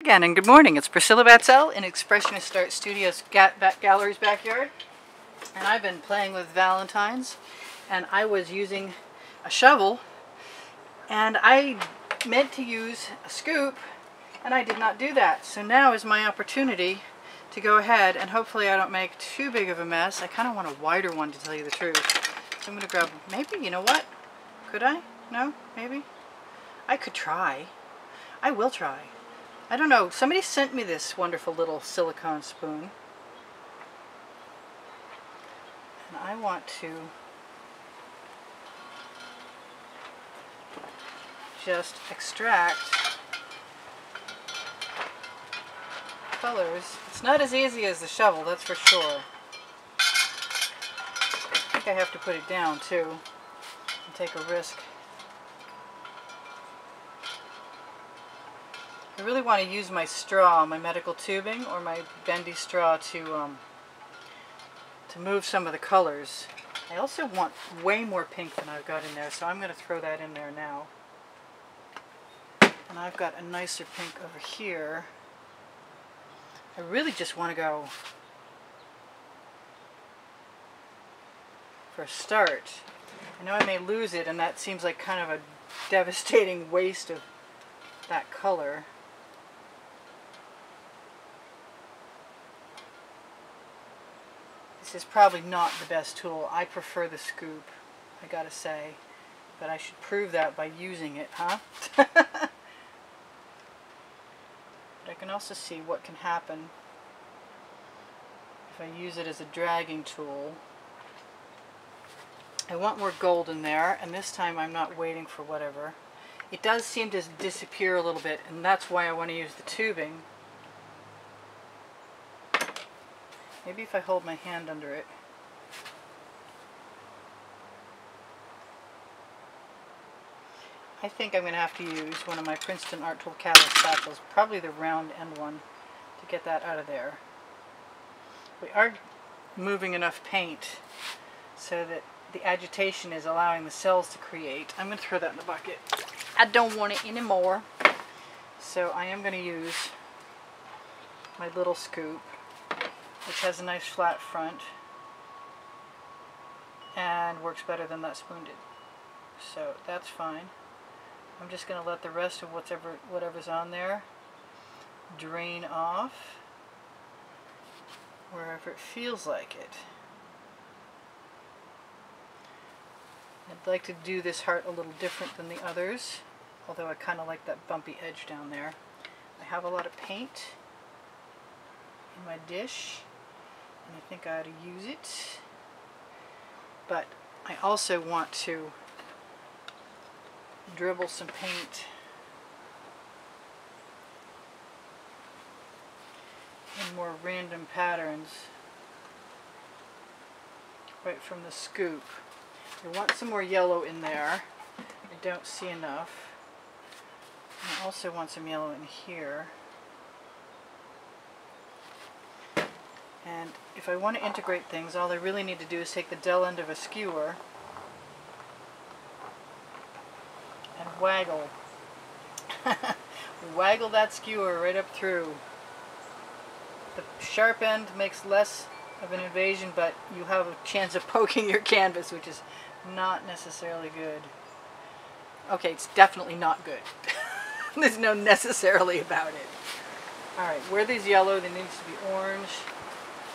Again, and good morning. It's Priscilla Batzell in Expressionist Art Studios Gallery's backyard, and I've been playing with Valentines, and I was using a shovel, and I meant to use a scoop, and I did not do that. So now is my opportunity to go ahead, and hopefully I don't make too big of a mess. I kind of want a wider one, to tell you the truth. So I'm going to grab, maybe, you know what? Could I? No? Maybe? I could try. I will try. I don't know, somebody sent me this wonderful little silicone spoon, and I want to just extract colors. It's not as easy as the shovel, that's for sure. I think I have to put it down too and take a risk. I really want to use my straw, my medical tubing, or my bendy straw to move some of the colors. I also want way more pink than I've got in there, so I'm going to throw that in there now. And I've got a nicer pink over here. I really just want to go for a start. I know I may lose it, and that seems like kind of a devastating waste of that color. This is probably not the best tool. I prefer the scoop, I gotta say. But I should prove that by using it, huh? But I can also see what can happen if I use it as a dragging tool. I want more gold in there, and this time I'm not waiting for whatever. It does seem to disappear a little bit, and that's why I want to use the tubing. Maybe if I hold my hand under it. I think I'm going to have to use one of my Princeton Art Tool Catalyst spatulas, probably the round end one, to get that out of there. We are moving enough paint so that the agitation is allowing the cells to create. I'm going to throw that in the bucket. I don't want it anymore. So I am going to use my little scoop, which has a nice flat front and works better than that spoon did. So that's fine. I'm just going to let the rest of whatever's on there drain off wherever it feels like it. I'd like to do this heart a little different than the others, although I kind of like that bumpy edge down there. I have a lot of paint in my dish, and I think I ought to use it. But I also want to dribble some paint in more random patterns right from the scoop. I want some more yellow in there. I don't see enough. And I also want some yellow in here. And if I want to integrate things, all I really need to do is take the dull end of a skewer and waggle. Waggle that skewer right up through. The sharp end makes less of an invasion, but you have a chance of poking your canvas, which is not necessarily good. Okay, it's definitely not good. There's no necessarily about it. Alright, where there's yellow, there needs to be orange.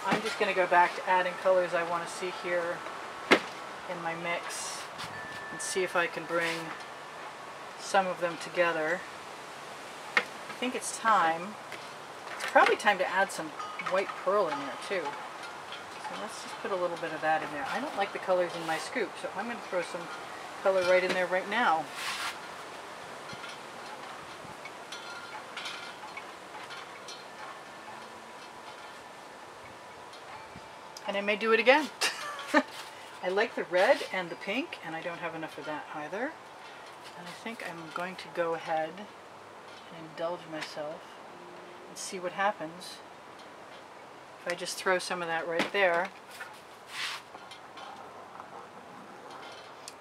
I'm just going to go back to adding colors I want to see here in my mix and see if I can bring some of them together. I think it's time. It's probably time to add some white pearl in there too. So let's just put a little bit of that in there. I don't like the colors in my scoop, so I'm going to throw some color right in there right now. And I may do it again. I like the red and the pink, and I don't have enough of that either. And I think I'm going to go ahead and indulge myself and see what happens if I just throw some of that right there.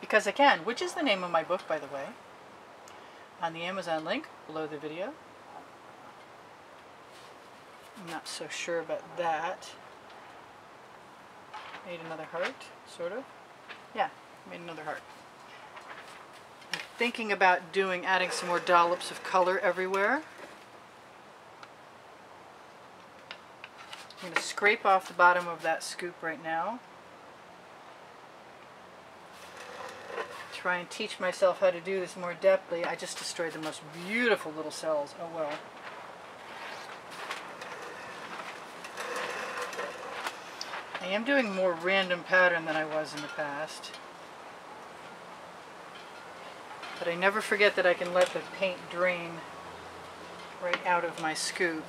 Because I can, which is the name of my book, by the way, on the Amazon link below the video. I'm not so sure about that. Made another heart, sort of. Yeah, made another heart. I'm thinking about adding some more dollops of color everywhere. I'm going to scrape off the bottom of that scoop right now. Try and teach myself how to do this more adeptly. I just destroyed the most beautiful little cells. Oh well. I am doing more random pattern than I was in the past. But I never forget that I can let the paint drain right out of my scoop.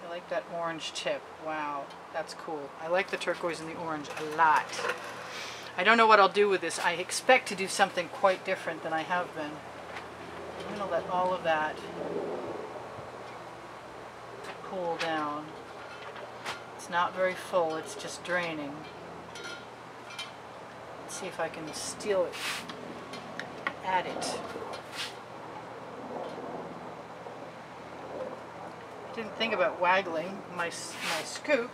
I like that orange tip. Wow, that's cool. I like the turquoise and the orange a lot. I don't know what I'll do with this. I expect to do something quite different than I have been. I'm going to let all of that cool down. It's not very full, it's just draining. Let's see if I can steal it, add it. I didn't think about waggling my scoop.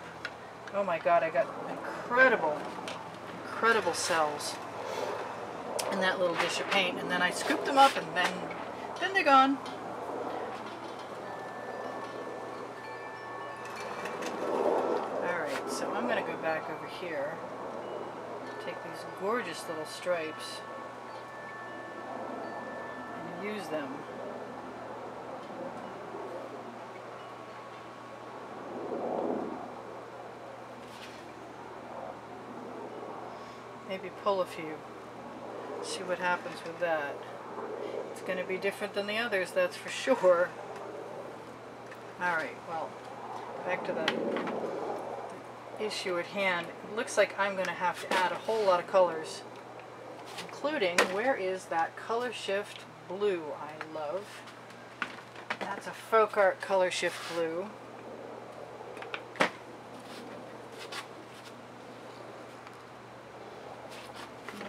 Oh my god, I got incredible cells in that little dish of paint, and then I scooped them up and then they're gone. Alright, so I'm going to go back over here, take these gorgeous little stripes and use them. Maybe pull a few, see what happens with that. It's going to be different than the others, that's for sure. Alright, well, back to the issue at hand. It looks like I'm going to have to add a whole lot of colors, including, where is that color shift blue I love? That's a folk art color shift blue.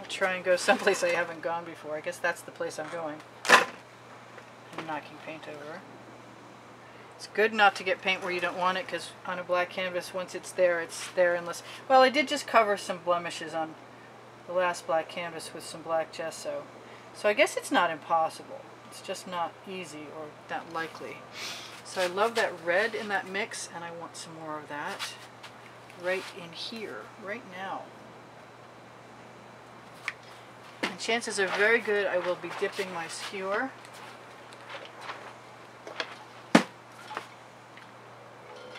Try and go someplace I haven't gone before. I guess that's the place I'm going. I'm knocking paint over. It's good not to get paint where you don't want it, because on a black canvas, once it's there unless... Well, I did just cover some blemishes on the last black canvas with some black gesso. So I guess it's not impossible. It's just not easy or that likely. So I love that red in that mix, and I want some more of that right in here, right now. And chances are very good I will be dipping my skewer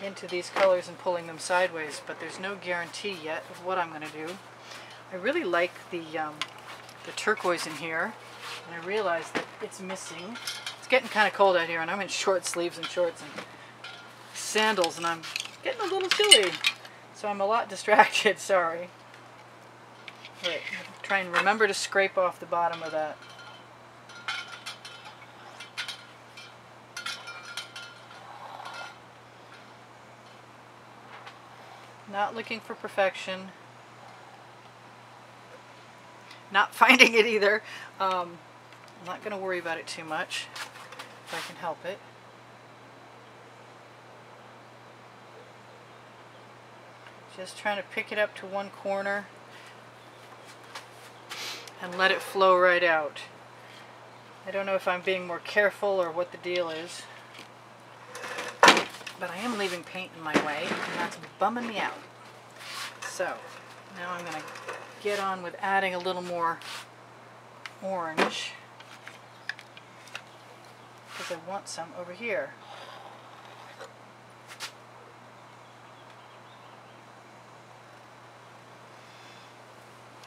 into these colors and pulling them sideways, but there's no guarantee yet of what I'm going to do. I really like the turquoise in here, and I realize that it's missing. It's getting kind of cold out here, and I'm in short sleeves and shorts and sandals, and I'm getting a little chilly, so I'm a lot distracted, sorry. Alright, try and remember to scrape off the bottom of that. Not looking for perfection. Not finding it either. I'm not going to worry about it too much if I can help it. Just trying to pick it up to one corner and let it flow right out. I don't know if I'm being more careful or what the deal is, but I am leaving paint in my way, and that's bumming me out. So, now I'm going to get on with adding a little more orange, because I want some over here.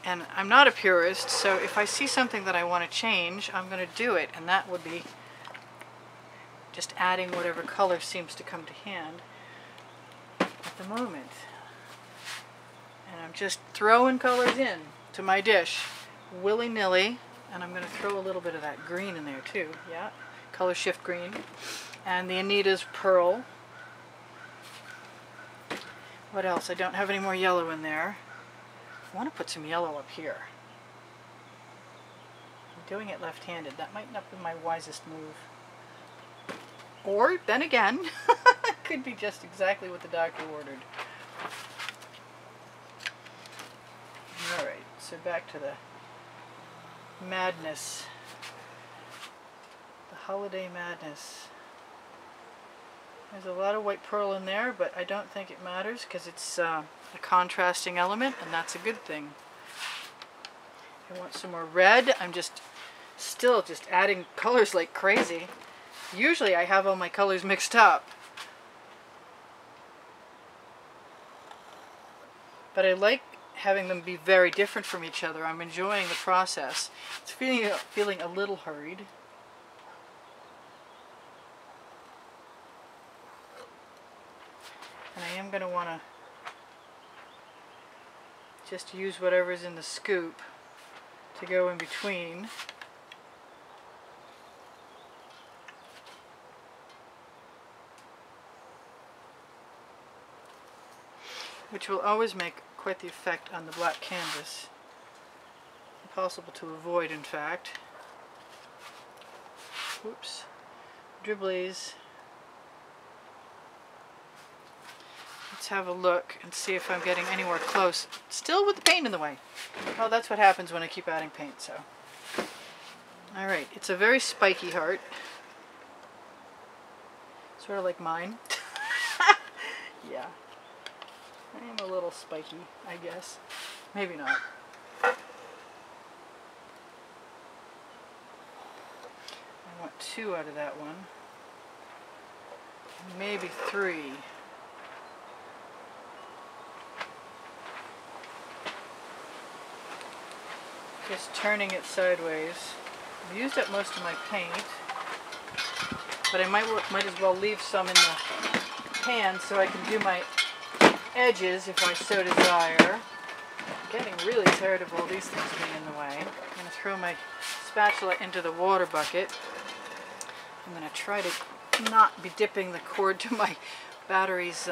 And I'm not a purist, so if I see something that I want to change, I'm going to do it, and that would be just adding whatever color seems to come to hand at the moment. And I'm just throwing colors in to my dish, willy-nilly, and I'm going to throw a little bit of that green in there too, yeah, color shift green, and the Anita's Pearl. What else? I don't have any more yellow in there. I want to put some yellow up here. I'm doing it left-handed. That might not be my wisest move. Or, then again, it could be just exactly what the doctor ordered. Alright, so back to the madness. The holiday madness. There's a lot of white pearl in there, but I don't think it matters because it's a contrasting element, and that's a good thing. I want some more red. I'm still just adding colors like crazy. Usually I have all my colors mixed up. But I like having them be very different from each other. I'm enjoying the process. It's feeling a little hurried. And I am going to want to just use whatever's in the scoop to go in between. Which will always make quite the effect on the black canvas. Impossible to avoid, in fact. Whoops. Dribblies. Let's have a look and see if I'm getting anywhere close. Still with the paint in the way. Oh, that's what happens when I keep adding paint, so. Alright, it's a very spiky heart. Sort of like mine. Yeah. I am a little spiky, I guess. Maybe not. I want 2 out of that one. Maybe 3. Just turning it sideways. I've used up most of my paint, but I might as well leave some in the pan so I can do my edges if I so desire. I'm getting really tired of all these things being in the way. I'm going to throw my spatula into the water bucket. I'm going to try to not be dipping the cord to my batteries,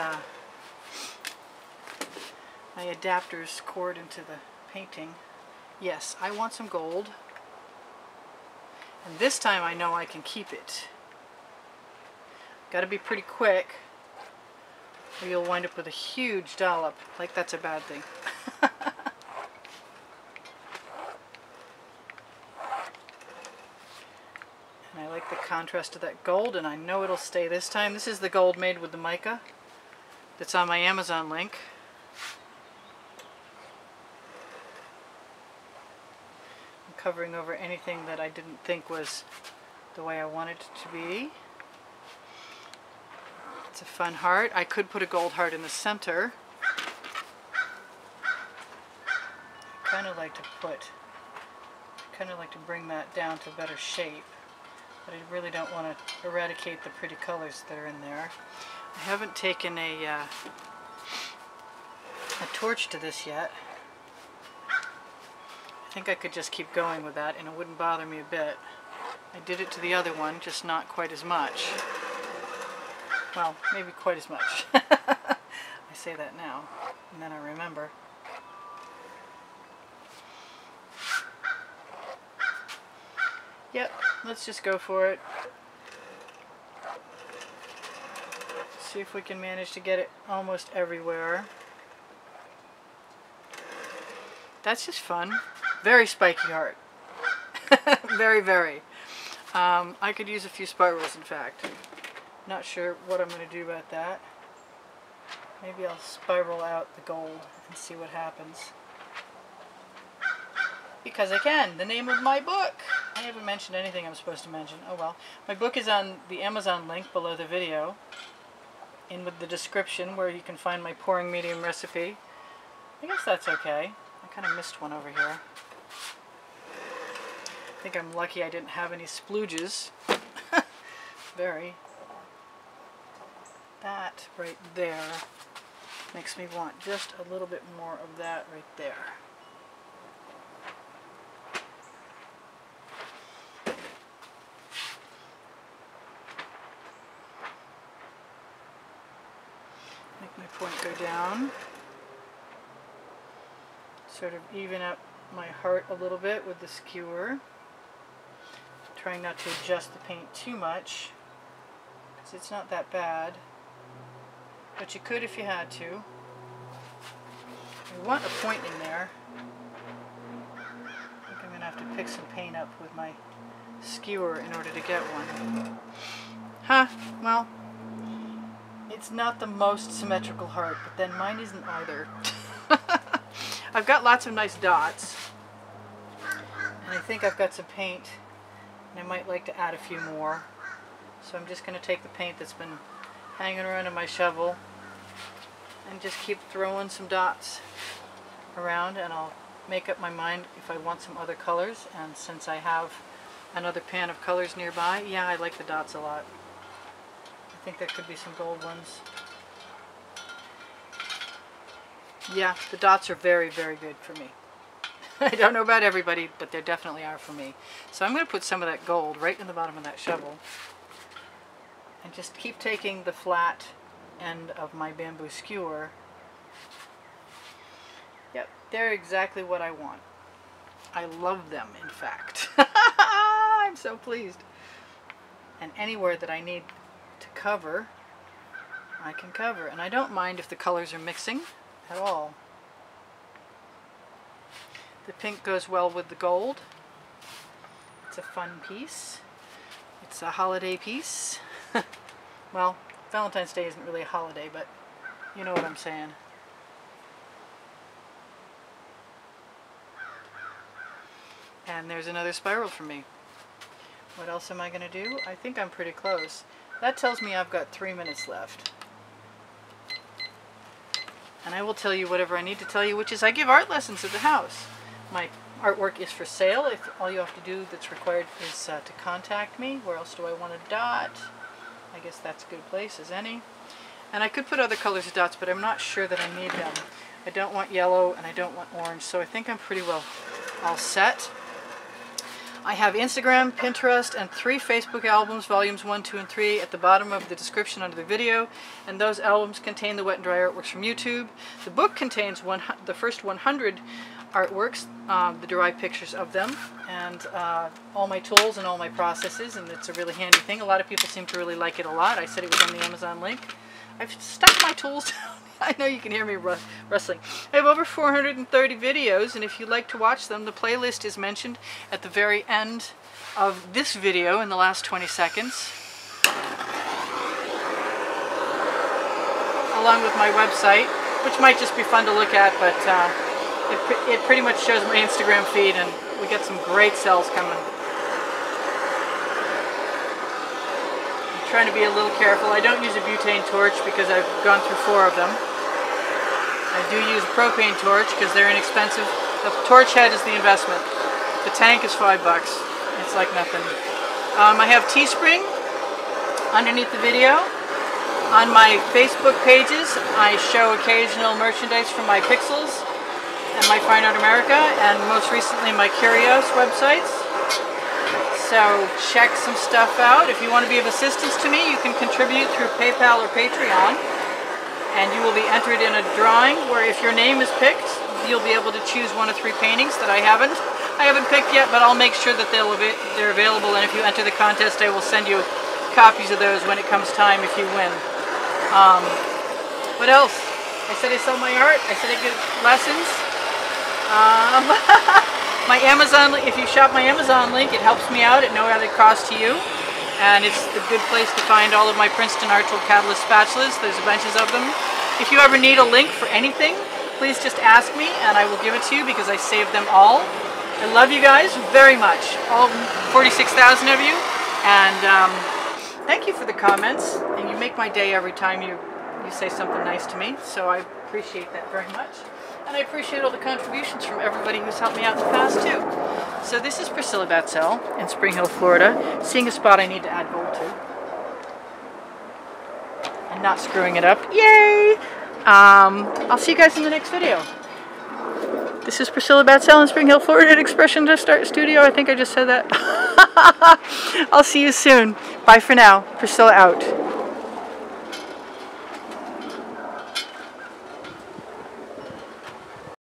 my adapter's cord into the painting. Yes, I want some gold. And this time I know I can keep it. Got to be pretty quick, or you'll wind up with a huge dollop. Like that's a bad thing. And I like the contrast of that gold, and I know it'll stay this time. This is the gold made with the mica that's on my Amazon link. I'm covering over anything that I didn't think was the way I wanted it to be. It's a fun heart. I could put a gold heart in the center. I kind of like to bring that down to better shape, but I really don't want to eradicate the pretty colors that are in there. I haven't taken a torch to this yet. I think I could just keep going with that and it wouldn't bother me a bit. I did it to the other one, just not quite as much. Well, maybe quite as much. I say that now, and then I remember. Yep, let's just go for it. See if we can manage to get it almost everywhere. That's just fun. Very spiky heart. Very, very. I could use a few spirals, in fact. Not sure what I'm going to do about that. Maybe I'll spiral out the gold and see what happens. Because I can. The name of my book. I haven't mentioned anything I'm supposed to mention. Oh well. My book is on the Amazon link below the video. In with the description where you can find my pouring medium recipe. I guess that's okay. I kind of missed one over here. I think I'm lucky I didn't have any splooges. Very. That right there makes me want just a little bit more of that right there. Make my point go down. Sort of even up my heart a little bit with the skewer. Trying not to adjust the paint too much. So it's not that bad. But you could if you had to. You want a point in there. I think I'm going to have to pick some paint up with my skewer in order to get one. Huh, well, it's not the most symmetrical heart, but then mine isn't either. I've got lots of nice dots, and I think I've got some paint, and I might like to add a few more. So I'm just going to take the paint that's been hanging around in my shovel and just keep throwing some dots around, and I'll make up my mind if I want some other colors. And since I have another pan of colors nearby, yeah, I like the dots a lot. I think there could be some gold ones. Yeah, the dots are very, very good for me. I don't know about everybody, but they definitely are for me. So I'm going to put some of that gold right in the bottom of that shovel and just keep taking the flat end of my bamboo skewer. Yep, they're exactly what I want. I love them, in fact. I'm so pleased. And anywhere that I need to cover, I can cover. And I don't mind if the colors are mixing at all. The pink goes well with the gold. It's a fun piece. It's a holiday piece. Well, Valentine's Day isn't really a holiday, but you know what I'm saying. And there's another spiral for me. What else am I going to do? I think I'm pretty close. That tells me I've got 3 minutes left. And I will tell you whatever I need to tell you, which is I give art lessons at the house. My artwork is for sale. If all you have to do that's required is to contact me. Where else do I want a dot? I guess that's a good place as any. And I could put other colors of dots, but I'm not sure that I need them. I don't want yellow and I don't want orange, so I think I'm pretty well all set. I have Instagram, Pinterest, and 3 Facebook albums, volumes 1, 2, and 3, at the bottom of the description under the video. And those albums contain the wet and dry artworks from YouTube. The book contains the first 100 artworks, the dry pictures of them, and all my tools and all my processes, and it's a really handy thing. A lot of people seem to really like it a lot. I said it was on the Amazon link. I've stuck my tools down. I know you can hear me rustling. I have over 430 videos, and if you'd like to watch them, the playlist is mentioned at the very end of this video in the last 20 seconds, along with my website, which might just be fun to look at, but it pretty much shows my Instagram feed, and we get some great sales coming. I'm trying to be a little careful. I don't use a butane torch because I've gone through 4 of them. I do use a propane torch because they're inexpensive. The torch head is the investment. The tank is $5. It's like nothing. I have Teespring underneath the video. On my Facebook pages, I show occasional merchandise from my Pixels and my Fine Art America, and most recently my Curios websites. So check some stuff out. If you want to be of assistance to me, you can contribute through PayPal or Patreon, and you will be entered in a drawing where if your name is picked, you'll be able to choose 1 of 3 paintings that I haven't picked yet, but I'll make sure that they're available, and if you enter the contest, I will send you copies of those when it comes time if you win. What else? I said I sell my art. I said I give lessons. My Amazon, if you shop my Amazon link, it helps me out at no added cost to you. And it's the good place to find all of my Princeton Art Tool Catalyst spatulas. There's bunches of them. If you ever need a link for anything, please just ask me and I will give it to you because I saved them all. I love you guys very much, all 46,000 of you. And thank you for the comments. And you make my day every time you say something nice to me. So I appreciate that very much. And I appreciate all the contributions from everybody who's helped me out in the past too. So this is Priscilla Batzell in Spring Hill, Florida, seeing a spot I need to add gold to. And not screwing it up. Yay! I'll see you guys in the next video. This is Priscilla Batzell in Spring Hill, Florida at Expression Studio. I think I just said that. I'll see you soon. Bye for now. Priscilla out.